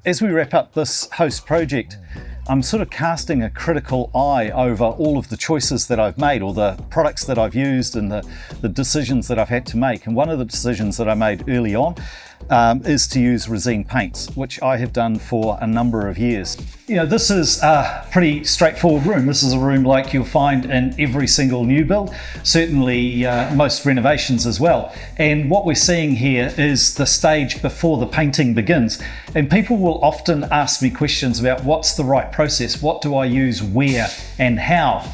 As we wrap up this host project, I'm sort of casting a critical eye over all of the choices that I've made, or the products that I've used, and the decisions that I've had to make. And one of the decisions that I made early on is to use Resene paints, which I have done for a number of years. You know, this is a pretty straightforward room. This is a room like you'll find in every single new build, certainly most renovations as well. And what we're seeing here is the stage before the painting begins. And people will often ask me questions about what's the right process, what do I use, where and how.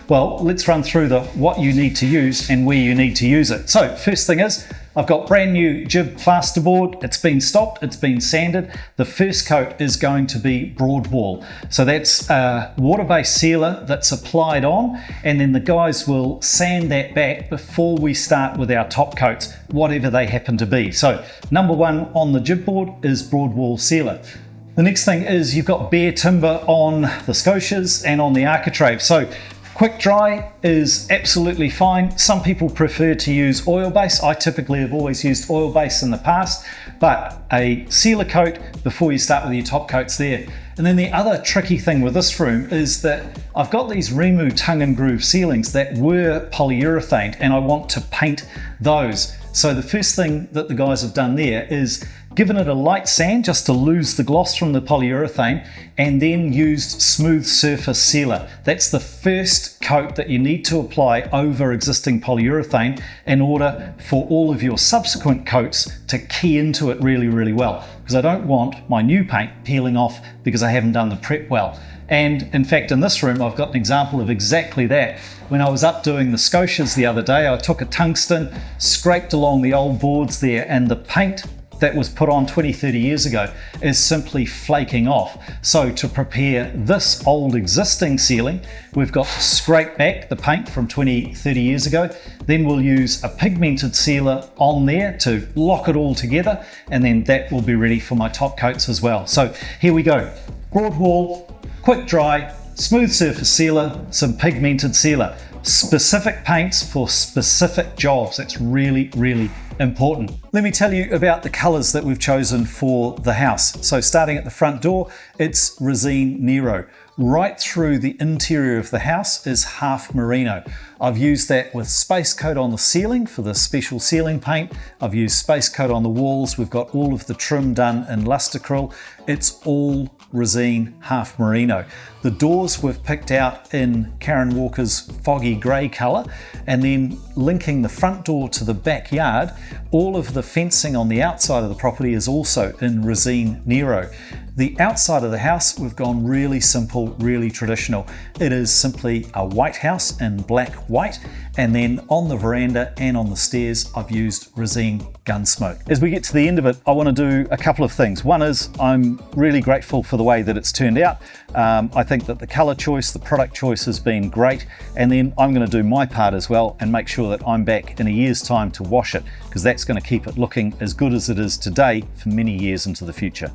Well, let's run through what you need to use and where you need to use it. So first thing is, I've got brand new jib plasterboard. It's been stopped, it's been sanded. The first coat is going to be Broadwall. So that's a water-based sealer that's applied on, and then the guys will sand that back before we start with our top coats, whatever they happen to be. So number one on the jib board is Broadwall sealer. The next thing is you've got bare timber on the scotias and on the architrave. So quick dry is absolutely fine. Some people prefer to use oil base. I typically have always used oil base in the past, but a sealer coat before you start with your top coats there. And then the other tricky thing with this room is that I've got these Remu tongue and groove ceilings that were polyurethane, and I want to paint those. So the first thing that the guys have done there is given it a light sand just to lose the gloss from the polyurethane, and then used smooth surface sealer. That's the first coat that you need to apply over existing polyurethane in order for all of your subsequent coats to key into it really, really well. Because I don't want my new paint peeling off because I haven't done the prep well. And in fact, in this room, I've got an example of exactly that. When I was up doing the scotias the other day, I took a tungsten, scraped along the old boards there, and the paint that was put on 20-30 years ago is simply flaking off. So to prepare this old existing ceiling, we've got to scrape back the paint from 20-30 years ago. Then we'll use a pigmented sealer on there to lock it all together, and then that will be ready for my top coats as well. So here we go. Broadwall, quick dry, smooth surface sealer, some pigmented sealer. Specific paints for specific jobs. That's really, really important. Let me tell you about the colours that we've chosen for the house. So starting at the front door, it's Resene Nero. Right through the interior of the house is half merino. I've used that with Space Coat on the ceiling for the special ceiling paint. I've used Space Coat on the walls. We've got all of the trim done in Lustracryl. It's all Resene half merino. The doors we've picked out in Karen Walker's foggy grey colour, and then linking the front door to the backyard, all of the fencing on the outside of the property is also in Resene Nero. The outside of the house, we've gone really simple, really traditional. It is simply a white house in black white, and then on the veranda and on the stairs, I've used Resene Gunsmoke. As we get to the end of it, I want to do a couple of things. One is I'm really grateful for the way that it's turned out. I think that the colour choice, the product choice has been great, and then I'm going to do my part as well and make sure that I'm back in a year's time to wash it, because that's going to keep it looking as good as it is today for many years into the future.